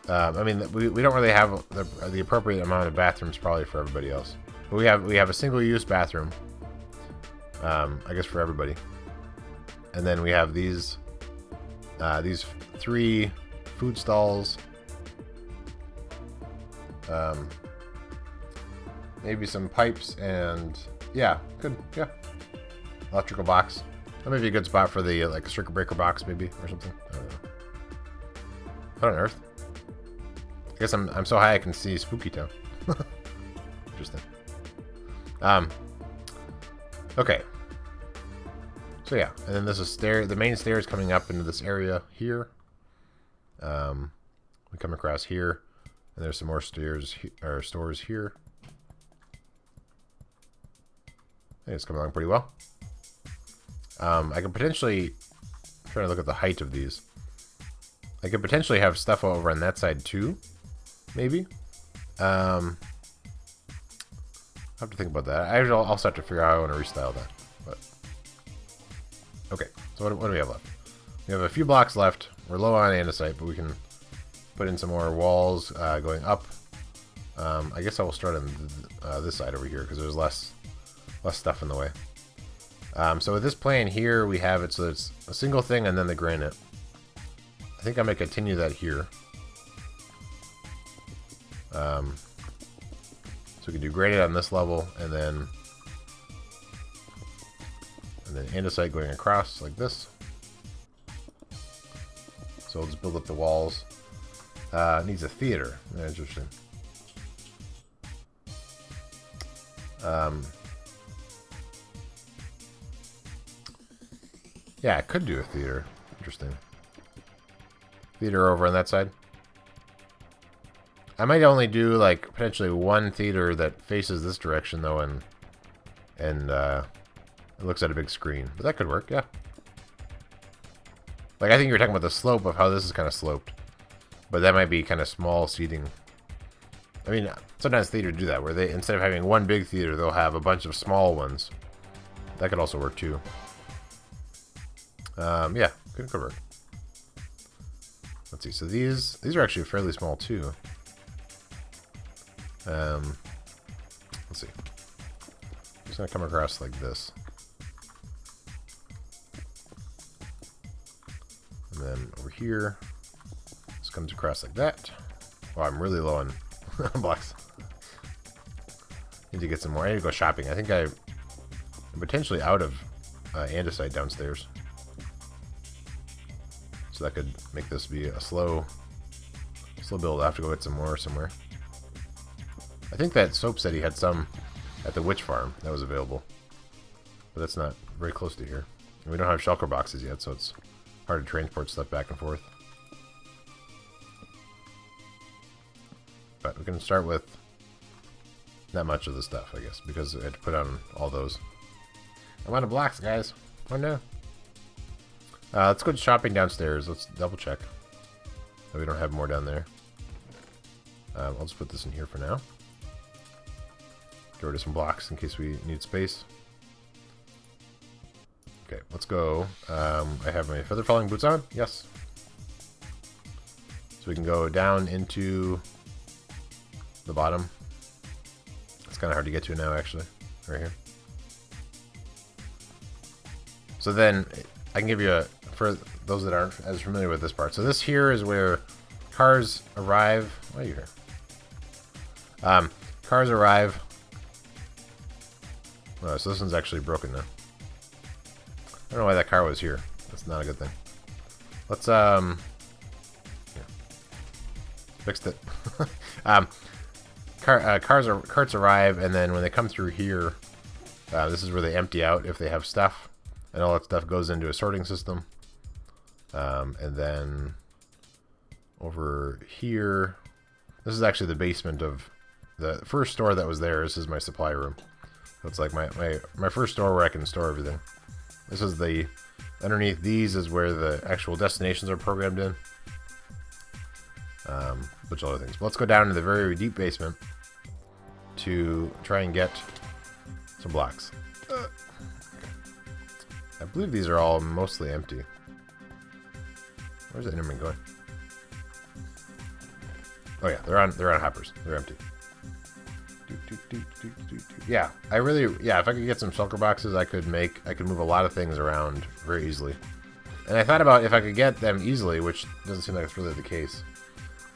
I mean, we don't really have the appropriate amount of bathrooms probably for everybody else. But we have a single-use bathroom, I guess for everybody. And then we have these 3 food stalls. Maybe some pipes and yeah, good, yeah. Electrical box. That may be a good spot for the like circuit breaker box, maybe, or something. I don't know. What on earth? I guess I'm so high I can see Spooky Town. Interesting. Okay. So yeah, and then this is the main stairs coming up into this area here. We come across here, and there's some more stairs or stores here. I think it's coming along pretty well. I could potentially try to look at the height of these. I could potentially have stuff over on that side too, maybe. I'll have to think about that. I'll also have to figure out how I want to restyle that. But okay, so what do we have left? We have a few blocks left. We're low on andesite, but we can put in some more walls going up. I guess I will start on this side over here because there's less stuff in the way. So with this plan here, we have it so it's a single thing and then the granite. I think I'm going to continue that here. So we can do granite on this level and then andesite going across like this. So we'll just build up the walls. It needs a theater. Interesting. Yeah, I could do a theater. Interesting. Theater over on that side. I might only do like potentially one theater that faces this direction though, and it looks at a big screen. But that could work, yeah. Like I think you were talking about the slope of how this is kind of sloped, but that might be kind of small seating. I mean, sometimes theater do that where they instead of having one big theater, they'll have a bunch of small ones. That could also work too. Yeah, could work. Let's see. So these are actually fairly small too. Let's see. I'm just gonna come across like this, and then over here, this comes across like that. Wow, I'm really low on blocks. Need to get some more. I need to go shopping. I think I'm potentially out of andesite downstairs. So that could make this be a slow build. I have to go get some more somewhere. I think that Soap said he had some at the witch farm that was available, but that's not very close to here. And we don't have shulker boxes yet, so it's hard to transport stuff back and forth. But we can start with not much of the stuff, I guess, because I had to put on all those. I'm out of blocks, guys. Oh no. Let's go shopping downstairs. Let's double check that we don't have more down there. I'll just put this in here for now. Get rid of some blocks in case we need space. Okay, let's go. I have my feather falling boots on. Yes. So we can go down into the bottom. It's kind of hard to get to now, actually. Right here. So then I can give you for those that aren't as familiar with this part. So this here is where cars arrive. Why are you here? Cars arrive Oh, so this one's actually broken now. I don't know why that car was here. That's not a good thing. Let's, yeah. Fixed it. Carts arrive, and then when they come through here, this is where they empty out if they have stuff. And all that stuff goes into a sorting system. And then over here, this is actually the basement of the first store that was there. This is my supply room. So it's like my first store where I can store everything. This is the, underneath these is where the actual destinations are programmed in. Bunch of other things. But let's go down to the very deep basement to try and get some blocks. I believe these are all mostly empty. Where's the Enderman going? Oh yeah, they're on hoppers. They're empty. Yeah, if I could get some shulker boxes, I could move a lot of things around very easily. And I thought about if I could get them easily, which doesn't seem like it's really the case.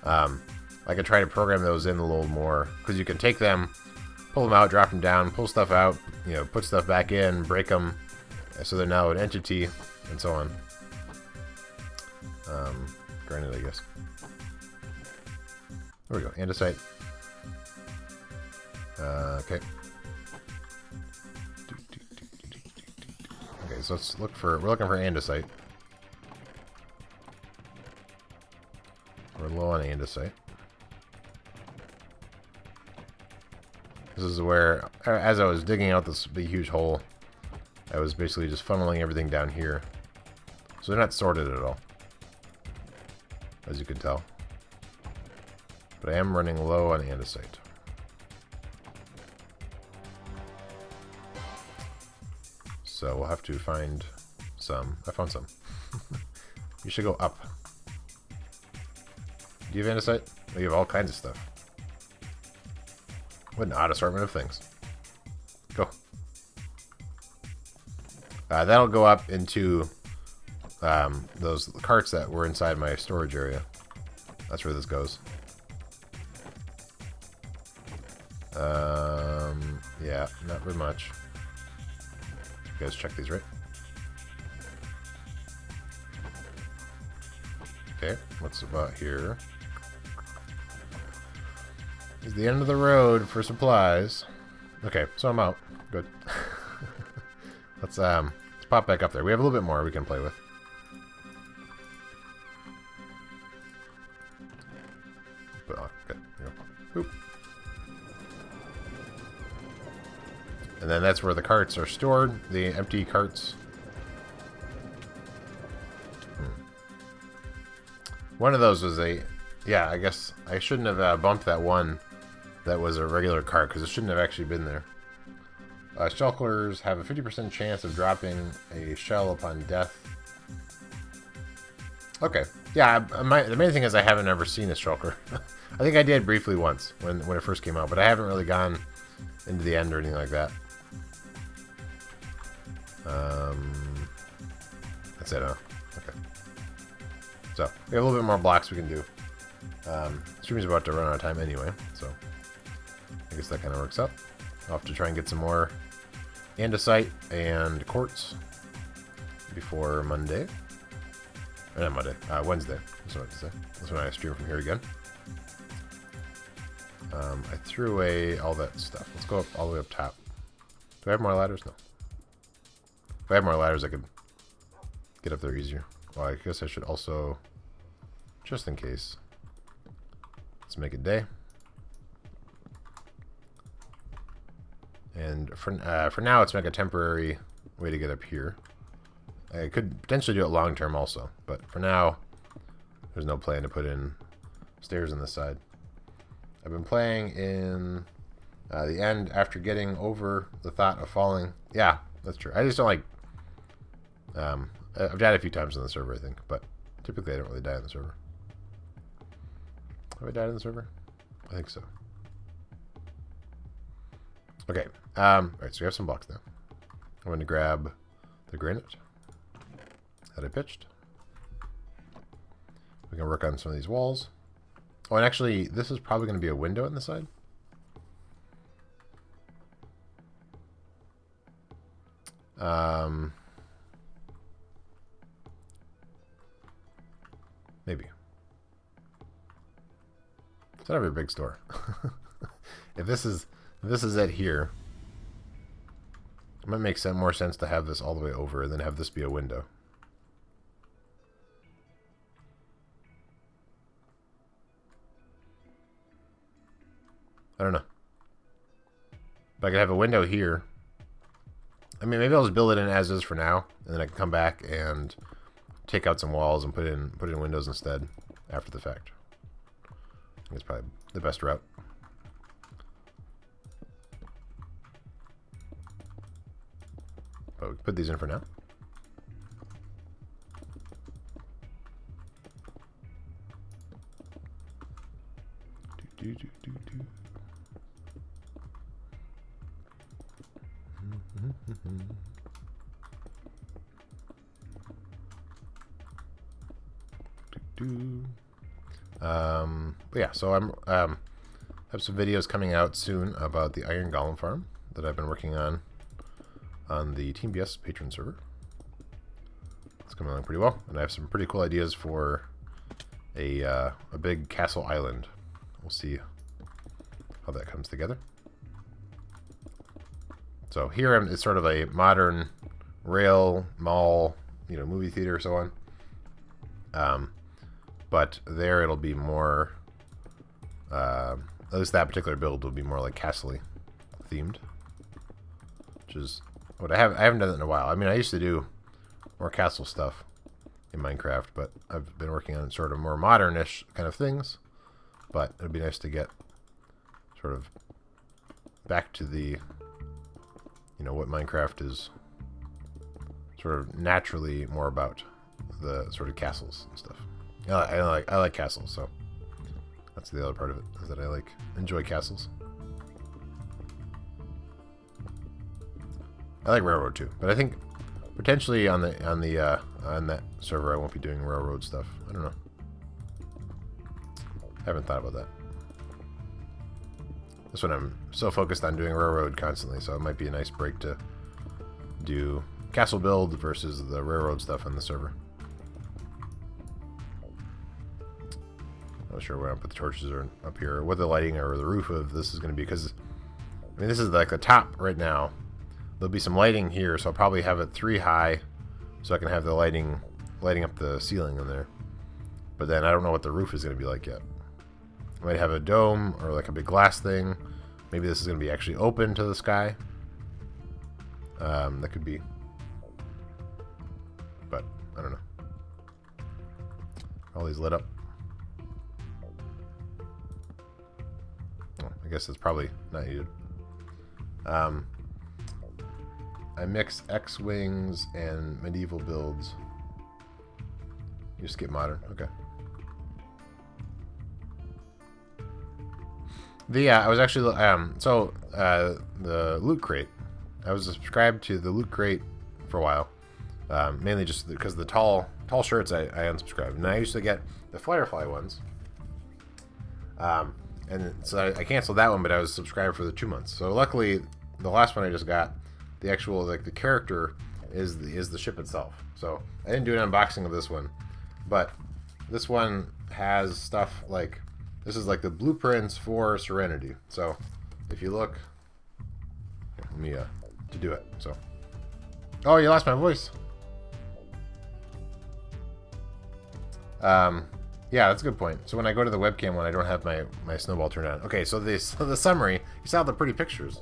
I could try to program those in a little more, because you can take them, pull them out, drop them down, pull stuff out, you know, put stuff back in, break them, so they're now an entity, and so on. Granted, I guess. There we go, andesite. Okay. Okay, so let's look for, we're looking for andesite. We're low on andesite. This is where, as I was digging out this big huge hole, I was basically just funneling everything down here. So they're not sorted at all, as you can tell. But I am running low on andesite. So we'll have to find some. I found some. You should go up. Do you have andesite? Oh, you have all kinds of stuff. What an odd assortment of things. Go. That'll go up into those carts that were inside my storage area. That's where this goes. Yeah, not very much. You guys check these, right? Okay, what's about here? This is the end of the road for supplies. Okay, so I'm out. Good. Let's pop back up there. We have a little bit more we can play with. But, oh, good. Here we go. Boop. And then that's where the carts are stored, the empty carts. One of those was a... Yeah, I guess I shouldn't have bumped that one that was a regular cart, because it shouldn't have actually been there. Shulkers have a 50% chance of dropping a shell upon death. Okay. Yeah, the main thing is I haven't ever seen a shulker. I think I did briefly once when it first came out, but I haven't really gone into the end or anything like that. That's it, huh? Okay. So, we have a little bit more blocks we can do. Stream's about to run out of time anyway, so I guess that kind of works out. I'll have to try and get some more andesite and quartz before Monday. Or not Monday, Wednesday. That's what I have to say. That's when I stream from here again. I threw away all that stuff. Let's go up all the way up top. Do I have more ladders? No. If I had more ladders, I could get up there easier. Well, I guess I should also, just in case, let's make a day. And for now, let's make a temporary way to get up here. I could potentially do it long term also, but for now, there's no plan to put in stairs on this side. I've been playing in the end after getting over the thought of falling. Yeah, that's true. I just don't like... I've died a few times on the server, I think, but typically I don't really die on the server. Have I died on the server? I think so. Okay. Alright, so we have some blocks now. I'm going to grab the granite that I pitched. We can work on some of these walls. Oh, and actually, this is probably going to be a window on the side. Maybe. It's not a very big store. if this is it here, it might make more sense to have this all the way over and then have this be a window. I don't know. But I could have a window here. I mean, maybe I'll just build it in as is for now, and then I can come back and take out some walls and put in windows instead after the fact. I think it's probably the best route. But we can put these in for now. Do, do, do, do. But yeah, so I'm have some videos coming out soon about the Iron Golem farm that I've been working on the Team BS patron server. It's coming along pretty well, and I have some pretty cool ideas for a big castle island. We'll see how that comes together. So here it's sort of a modern rail mall, you know, movie theater, so on. But there it'll be more, at least that particular build will be more like castle-y themed, which is what I haven't done that in a while. I mean, I used to do more castle stuff in Minecraft, but I've been working on sort of more modern-ish kind of things. But it'd be nice to get sort of back to the, you know, what Minecraft is sort of naturally more about, the sort of castles and stuff. I like castles, so that's the other part of it, is that I enjoy castles. I like railroad too, but I think potentially on that server I won't be doing railroad stuff. I don't know. I haven't thought about that. This one I'm so focused on doing railroad constantly, so it might be a nice break to do castle build versus the railroad stuff on the server. Not sure where I put the torches are up here, or what the lighting or the roof of this is going to be, because I mean this is like the top right now. There'll be some lighting here, so I'll probably have it 3 high, so I can have the lighting up the ceiling in there. But then I don't know what the roof is going to be like yet. I might have a dome or like a big glass thing. Maybe this is going to be actually open to the sky. That could be. But I don't know. All these lit up. I guess it's probably not needed. I mix X-Wings and medieval builds. You skip modern. Okay. I was actually the loot crate. I was subscribed to the loot crate for a while, mainly just because the tall shirts I unsubscribed, and I used to get the Firefly ones. And so I canceled that one, but I was subscribed for the 2 months. So luckily, the last one I just got, the actual the character is the ship itself. So I didn't do an unboxing of this one, but this one has stuff like, this is like the blueprints for Serenity. So if you look, let me to do it. So, oh, you lost my voice. Yeah, that's a good point. So when I go to the webcam one, I don't have my snowball turned on. Okay, so the summary, you saw the pretty pictures.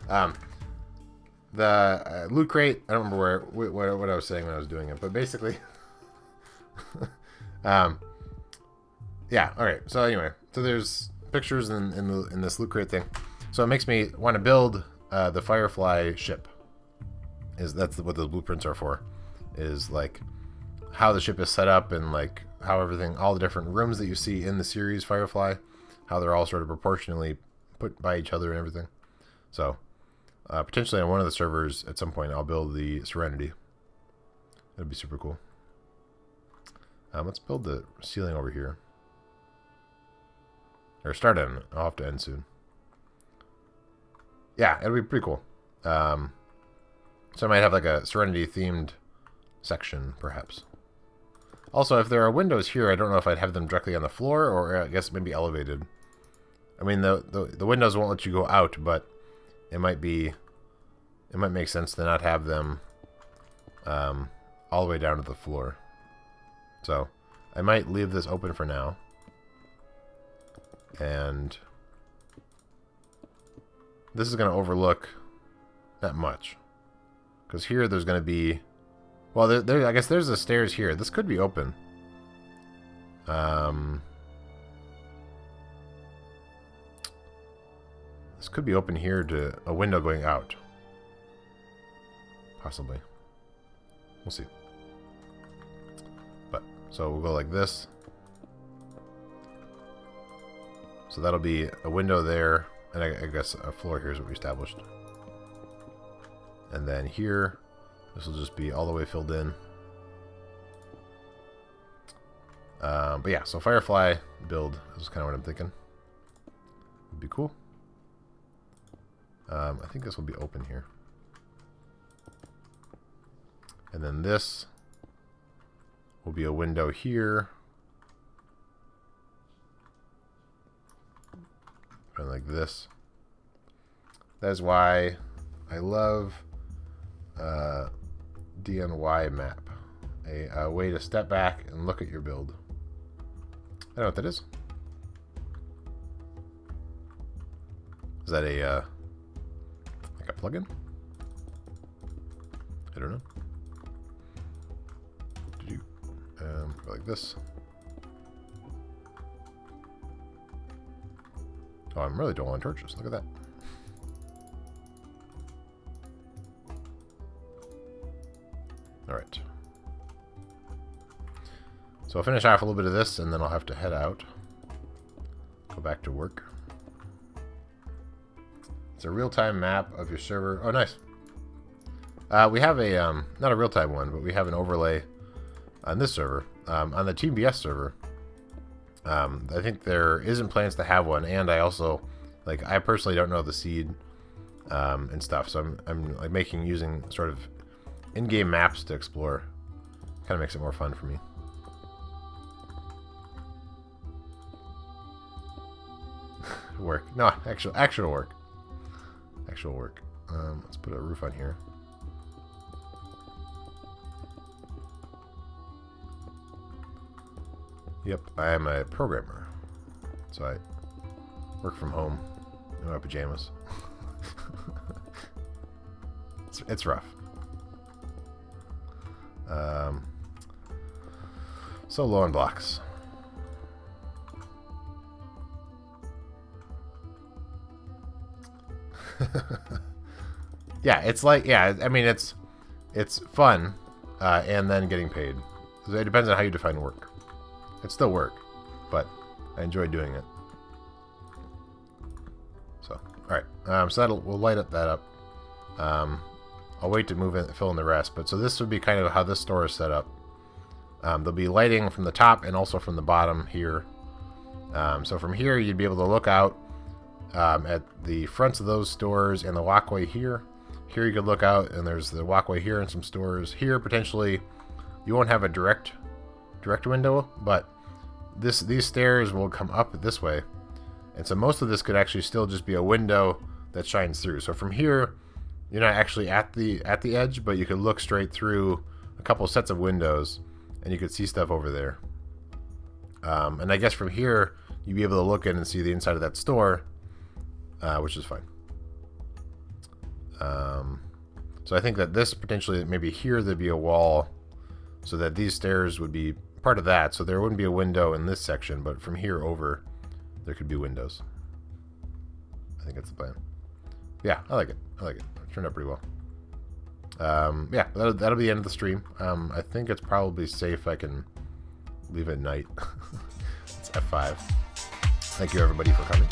The loot crate, I don't remember what I was saying when I was doing it, but basically, yeah. All right. So anyway, so there's pictures in this loot crate thing. So it makes me want to build the Firefly ship. That's what those blueprints are for. Is like how the ship is set up and like how everything, all the different rooms that you see in the series Firefly, how they're all sort of proportionally put by each other and everything. So potentially on one of the servers at some point I'll build the Serenity. That'd be super cool. Let's build the ceiling over here. Or start on it. I'll have to end soon. Yeah, it'll be pretty cool. So I might have like a Serenity themed section, perhaps. Also, if there are windows here, I don't know if I'd have them directly on the floor, or I guess maybe elevated. I mean, the windows won't let you go out, but it might make sense to not have them all the way down to the floor. So I might leave this open for now. And this is going to overlook not much. Because here there's going to be... Well, I guess there's the stairs here. This could be open. This could be open here to a window going out. Possibly. We'll see. But, so we'll go like this. So that'll be a window there. And I guess a floor here is what we established. And then here... This will just be all the way filled in. But yeah, so Firefly build is kind of what I'm thinking. Would be cool. I think this will be open here. And then this will be a window here. And like this. That is why I love DNY map. A way to step back and look at your build. I don't know what that is. Is that a like a plugin? I don't know. Go like this. Oh, I'm really doing torches. Look at that. Alright. So I'll finish off a little bit of this, and then I'll have to head out. Go back to work. It's a real-time map of your server. Oh, nice. We have a, not a real-time one, but we have an overlay on this server. On the Team BS server, I think there isn't plans to have one, and I also, like, I personally don't know the seed and stuff, so I'm like using sort of in-game maps to explore. Kind of makes it more fun for me. Work. No, actual work. Actual work. Let's put a roof on here. Yep, I am a programmer. So I work from home in my pajamas. It's rough. So low on blocks. Yeah, it's like, yeah, I mean, it's fun, and then getting paid. So it depends on how you define work. It's still work, but I enjoy doing it. So, alright, so we'll light up that up. I'll wait to move in, fill in the rest, but so this would be kind of how this store is set up. There'll be lighting from the top and also from the bottom here. So from here, you'd be able to look out at the fronts of those stores and the walkway here. Here you could look out, and there's the walkway here and some stores. Here, potentially, you won't have a direct window, but these stairs will come up this way. And so most of this could actually still just be a window that shines through. So from here, you're not actually at the edge, but you could look straight through a couple sets of windows, and you could see stuff over there. And I guess from here, you'd be able to look in and see the inside of that store, which is fine. So I think that this potentially, maybe here there'd be a wall, so that these stairs would be part of that. So there wouldn't be a window in this section, but from here over, there could be windows. I think that's the plan. Yeah, I like it. I like it. It turned out pretty well. Yeah, that'll be the end of the stream. I think it's probably safe I can leave at night. It's F5. Thank you everybody for coming.